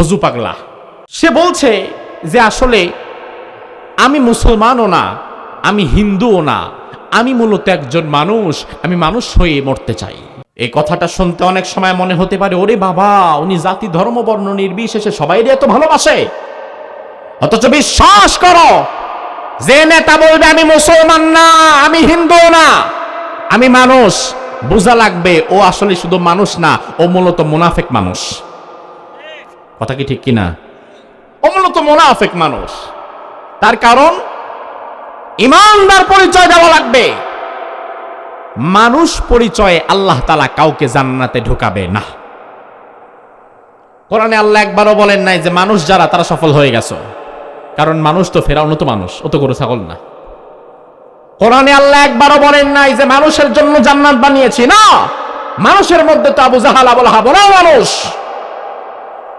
ফজু পাগলা। সে বলছে যে আসলে আমি মুসলমানও না, আমি হিন্দুও না, আমি মূলত একজন মানুষ, আমি মানুষ হয়ে মরতে চাই। এই কথাটা শুনতে অনেক সময় মনে হতে পারে, ওরে বাবা, উনি জাতি ধর্ম বর্ণ নির্বিশেষে সবাই এত ভালোবাসে। অথচ বিশ্বাস করো, যে নেতা বলবে আমি মুসলমান না, আমি হিন্দু না, আমি মানুষ, বোঝা লাগবে ও আসলে শুধু মানুষ না, ও মূলত মুনাফিক মানুষ। কথা কি ঠিক কিনা? ও মূলত মুনাফিক মানুষ। তার কারণ ইমানদার পরিচয় দেওয়া লাগবে। মানুষ পরিচয়ে আল্লাহ তাআলা কাউকে জান্নাতে ঢোকাবে না। কোরআনে আল্লাহ একবারও বলেন নাই যে মানুষ যারা তারা সফল হয়ে গেছে, কারণ মানুষ তো ফেরাউন তো মানুষ, ও তো গরু ছাগল না। কোরআনে আল্লাহ একবারও বলেন নাই যে মানুষের জন্য জান্নাত বানিয়েছি, না, মানুষের মধ্যে তো আবু জাহাল আবুল হাবরাও মানুষ।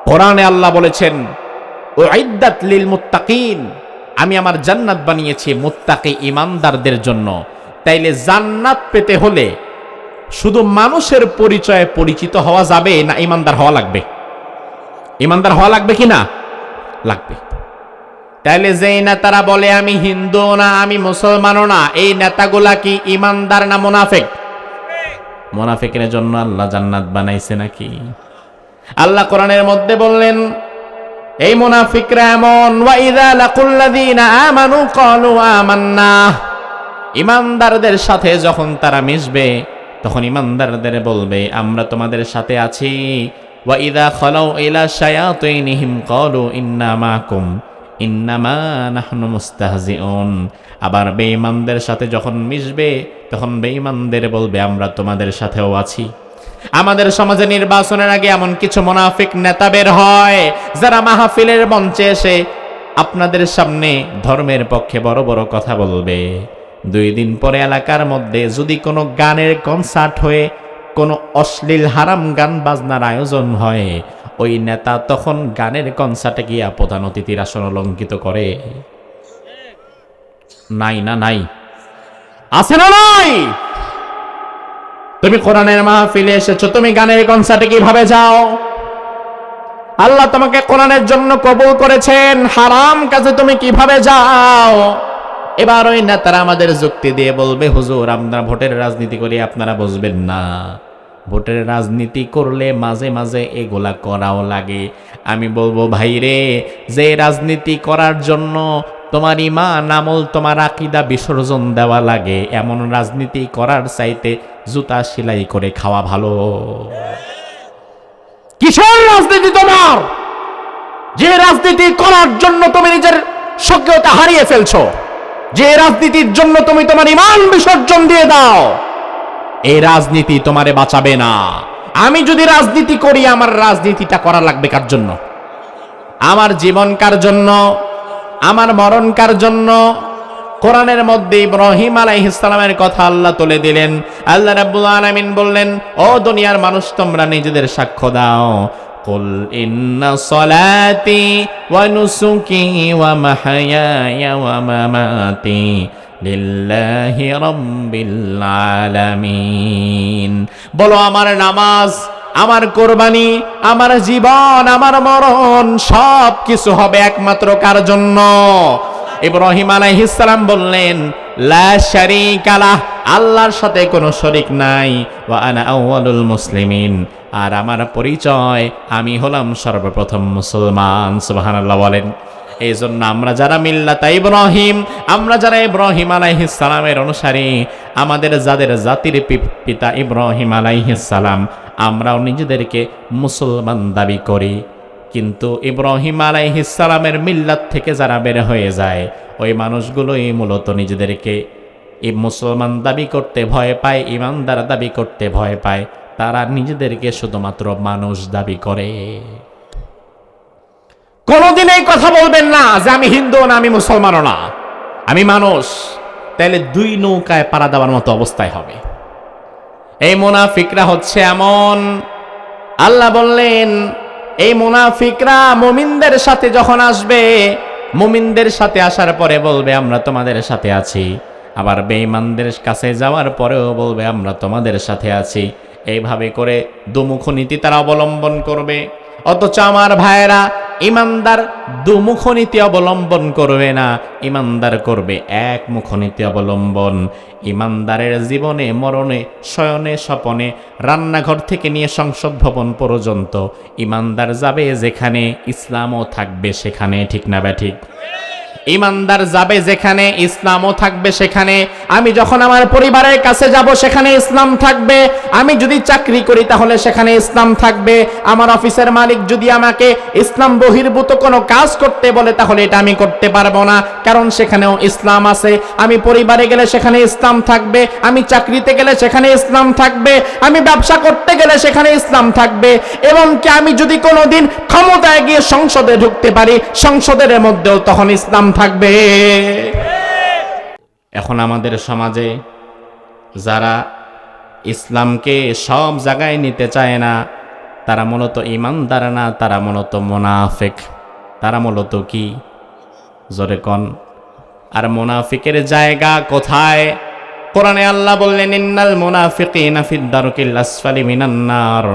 কোরআনে আল্লাহ বলেছেন উইদ্দাত লিল মুত্তাকিন, আমি আমার জান্নাত বানিয়েছি মুত্তাকি ইমানদারদের জন্য। তাইলে জান্নাত পেতে হলে শুধু মানুষের পরিচয়ে পরিচিত হওয়া যাবে না ইমানদার হওয়া লাগবে? ইমানদার হওয়া লাগবে কি না? লাগবে। তাইলে যেই নেতারা বলে আমি হিন্দু না, আমি মুসলমানও না, এই নেতাগুলা কি ইমানদার না মুনাফিক? মুনাফিকের জন্য আল্লাহ জান্নাত বানাইছে নাকি? আল্লাহ কোরআনের মধ্যে বললেন এই মুনাফিকরা এমন, ওয়া ইযা লাকুল্লাযীনা আমানু ক্বালু আমান্না, ইমানদারদের সাথে যখন তারা মিশবে তখন ইমানদারদের বলবে আমরা তোমাদের সাথে আছি। ওয়া ইযা খালাউ ইলা শায়াতিনহিম ক্বালু ইন্না মাকুম ইন্নামা নাহনু মুস্তাহজিউন, আবার বেঈমানদের সাথে যখন মিশবে তখন বেঈমানদের বলবে আমরা তোমাদের সাথেও আছি। আমাদের সমাজে নির্বাচনের আগে এমন কিছু মুনাফিক নেতা বের হয় যারা মাহফিলের মঞ্চে এসে আপনাদের সামনে ধর্মের পক্ষে বড় বড় কথা বলবে। 2 দিন পরে এলাকার মধ্যে যদি কোনো গানের কনসার্ট হয়ে কোনো অশ্লীল হারাম গান বাজনার আয়োজন হয়, ওই নেতা তখন গানের কনসার্টে গিয়া প্রধান অতিথির আসন অলঙ্কিত করে। নাই না নাই? আছে না নাই? তুমি কোরআনের মাহফিলে এসেছো, তুমি গানের কনসার্টে কিভাবে যাও? আল্লাহ তোমাকে কোরআনের জন্য কবুল করেছেন, হারাম কাজে তুমি কিভাবে যাও? এবার ওই নেতারা আমাদের যুক্তি দিয়ে বলবে হুজুর আমরা ভোটের রাজনীতি করি, আপনারা বুঝবেন না। ভোটের রাজনীতি করলে মাঝে মাঝে এগুলা করাও লাগে। আমি বলবো ভাই রে, যে রাজনীতি করার জন্য তোমার ঈমান আমল তোমার আকীদা বিসর্জন দেওয়া লাগে, এমন রাজনীতি করার চাইতে জুতা সেলাই করে খাওয়া ভালো। কিসের রাজনীতি তোমার, যে রাজনীতি করার জন্য তুমি নিজের সক্রিয়তা হারিয়ে ফেলছো, যে রাজনীতির জন্য তুমি তোমার ঈমান বিসর্জন দিয়ে দাও, এই রাজনীতি তোমারে বাঁচাবে না। আমি যদি রাজনীতি করি, আমার রাজনীতিটা করা লাগবে কার জন্য? আমার জীবন কার জন্য? আমার মরণ কার জন্য? কোরআনের মধ্যে ইব্রাহিম আলাইহিস সালামের কথা আল্লাহ তুলে দিলেন। আল্লাহ রাব্বুল আলামিন বললেন, ও দুনিয়ার মানুষ তোমরা নিজেদের সাক্ষ্য দাও, কুল ইন্না সলাতি ওয়া নুসুকি ওয়া মাহইয়ায়া ওয়া মামাতি লিল্লাহি রাব্বিল আলামিন। বলো আমার নামাজ, আমার কোরবানি, আমার জীবন, আমার মরণ সব কিছু হবে একমাত্র কার জন্য? ইব্রাহিম আলাইহিস সালাম বললেন লা শারীকা লাহ, আল্লাহর সাথে কোনো শরীক নাই, ওয়া আনা আউয়ালুল মুসলিমিন, আর আমার পরিচয় আমি হলাম সর্বপ্রথম মুসলমান। সুবহানাল্লাহ বলেন। এই জন্য আমরা যারা মিল্লাত ইব্রাহিম, আমরা যারা ইব্রাহিম আলাইহিস সালামের অনুসারী, আমাদের যাদের জাতির পিতা ইব্রাহিম আলাইহিস সালাম, আমরাও নিজেদেরকে মুসলমান দাবি করি। কিন্তু ইব্রাহিম আলাইহিস সালামের মিল্লাত থেকে যারা বের হয়ে যায়, ওই মানুষগুলোই মূলত নিজেদেরকে এই মুসলমান দাবি করতে ভয় পায়, ইমানদার দাবি করতে ভয় পায়। তারা নিজেদেরকে শুধুমাত্র মানুষ দাবি করে। কোনদিন এই কথা বলবেন না যে আমি হিন্দু না, আমি মুসলমানও না, আমি মানুষ। তাইলে 2 নৌকায় পাড়া দেওয়ার মতো অবস্থায় হবে। এই মুনাফিকরা হচ্ছে এমন। আল্লাহ বললেন এই মুনাফিকরা মুমিনদের সাথে যখন আসবে, মুমিনদের সাথে আসার পরে বলবে আমরা তোমাদের সাথে আছি, আবার বেঈমানদের কাছে যাওয়ার পরেও বলবে আমরা তোমাদের সাথে আছি। এইভাবে করে দুমুখ নীতি তারা অবলম্বন করবে। অথচ আমার ভাইয়েরা, ইমানদার দুমুখ নীতি অবলম্বন করবে না, ইমানদার করবে এক মুখ নীতি অবলম্বন। ইমানদারের জীবনে মরণে, শয়নে স্বপনে, রান্নাঘর থেকে নিয়ে সংসদ ভবন পর্যন্ত ইমানদার যাবে যেখানে, ইসলামও থাকবে সেখানে। ঠিক না ব্যাঠিক? ইমানদার যাবে যেখানে, ইসলামও থাকবে সেখানে। আমি যখন আমার পরিবারের কাছে যাব সেখানে ইসলাম থাকবে। আমি যদি চাকরি করি তাহলে সেখানে ইসলাম থাকবে। আমার অফিসের মালিক যদি আমাকে ইসলাম বহির্ভূত কোনো কাজ করতে বলে তাহলে এটা আমি করতে পারবো না, কারণ সেখানেও ইসলাম আছে। আমি পরিবারে গেলে সেখানে ইসলাম থাকবে, আমি চাকরিতে গেলে সেখানে ইসলাম থাকবে, আমি ব্যবসা করতে গেলে সেখানে ইসলাম থাকবে। এবং কি আমি যদি কোনোদিন ক্ষমতায় গিয়ে সংসদে ঢুকতে পারি, সংসদের মধ্যেও তখন ইসলাম থাকবে। এখন আমাদের সমাজে যারা ইসলামকে সব জায়গায় নিতে চায় না, তারা মূলত ইমানদার না, তারা মূলত মুনাফিক। তারা মূলত কি? জোরে কোন। আর মুনাফিকের জায়গা কোথায়? কোরআনে আল্লাহ বললেন, ইন্নাল মুনাফিকিনা ফিদ দারকিল আসফালি মিনান নার।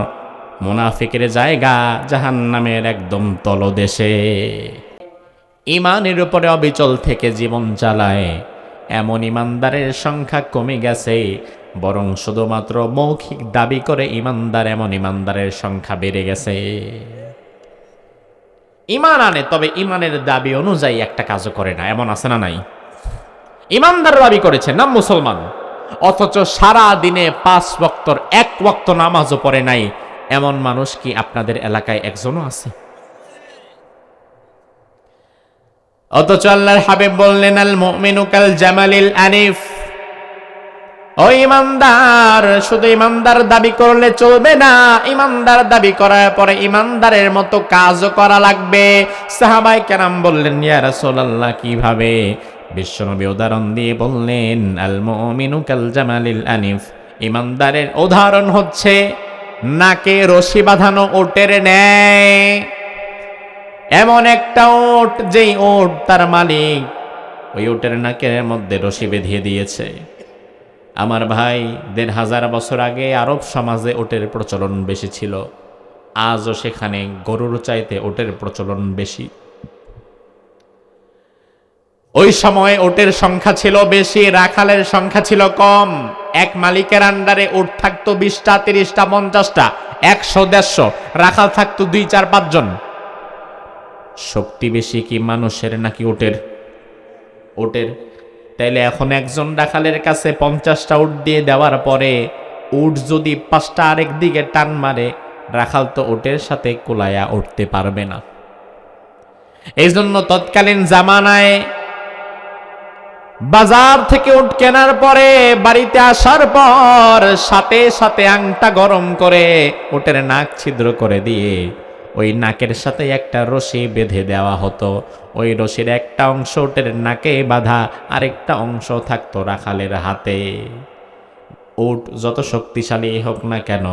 মুনাফিকের জায়গা জাহান্নামের একদম তলদেশে। ইমানের উপরে অবিচল থেকে জীবন চালায় এমন ইমানদারের সংখ্যা কমে গেছে, বরং শুধুমাত্র মৌখিক দাবি করে ইমানদার, এমন ইমানদারের সংখ্যা বেড়ে গেছে। ইমান আনে, তবে ইমানের দাবি অনুযায়ী একটা কাজও করে না, এমন আছে না নাই? ইমানদার দাবি করেছে, নাম মুসলমান, অথচ সারা দিনে 5 ওয়াক্তর 1 ওয়াক্ত নামাজও পড়ে নাই, এমন মানুষ কি আপনাদের এলাকায় একজনও আছে? অথচ আল্লাহর হাবিব বললেন, আল মুমিনু কাল জামালিল আনিফ। ও ইমানদার, শুধু ইমানদার দাবি করলে চলবে না, ইমানদার দাবি করার পরে ইমানদারের মতো কাজও করা লাগবে। সাহাবায়ে কেরাম বললেন, ইয়া রাসূলুল্লাহ কিভাবে? বিশ্বনবী উদাহরণ দিয়ে বললেন, আল মুমিনু কাল জামালিল আনিফ। ইমানদারের উদাহরণ হচ্ছে নাকে রশি বাঁধানো উটের ন্যায়। এমন একটা উট, যেই উট তার মালিক ওই উটের নাকের মধ্যে রশি বেঁধিয়ে দিয়েছে। আমার ভাই, 1500 বছর আগে আরব সমাজে উটের প্রচলন বেশি ছিল, আজও সেখানে গরুর চাইতে উটের প্রচলন বেশি। ওই সময় উটের সংখ্যা ছিল বেশি, রাখালের সংখ্যা ছিল কম। এক মালিকের আন্ডারে উট থাকতো 20টা, 30টা, 50টা, 100, 150। রাখাল থাকতো 2, 4, 5 জন। শক্তি বেশি কি মানুষের নাকি উটের? উটের। তাইলে এখন একজন রাখালের কাছে 50টা উট দিয়ে দেওয়ার পরে উট যদি 5টা আরেক দিকে টান মারে, রাখাল তো উটের সাথে কুলায়া উঠতে পারবে না। এই জন্য তৎকালীন জামানায় বাজার থেকে উট কেনার পরে বাড়িতে আসার পর সাথে সাথে আংটা গরম করে উটের নাক ছিদ্র করে দিয়ে ওই নাকের সাথে একটা রশি বেঁধে দেওয়া হতো। ওই রশির একটা অংশ উটের নাকে বাঁধা, আরেকটা অংশ থাকতো রাখালের হাতে। উট যত শক্তিশালী হোক না কেন,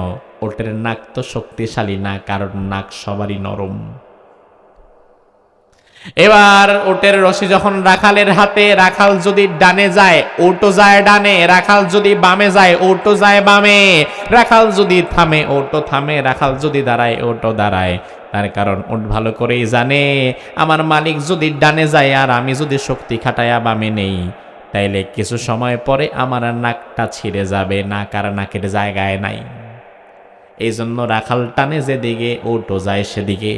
উটের নাক তো শক্তিশালী না, কারণ নাক সবারই নরম। এবার উটের রশি যখন রাখালের হাতে, রাখাল যদি ডানে যায় উটও যায় ডানে, রাখাল যদি বামে যায় উটও যায় বামে, রাখাল যদি থামে উটও থামে, রাখাল যদি দাঁড়ায় উটও দাঁড়ায়। তার কারণ উট ভালো করেই জানে, আমার মালিক যদি ডানে যায় আর আমি যদি শক্তি খাটায়া বামে নেই, তাইলে কিছু সময় পরে আমার নাকটা ছিঁড়ে যাবে, নাক আর নাকের জায়গায় নাই। এই জন্য রাখাল টানে যেদিকে উটও যায় সেদিকে।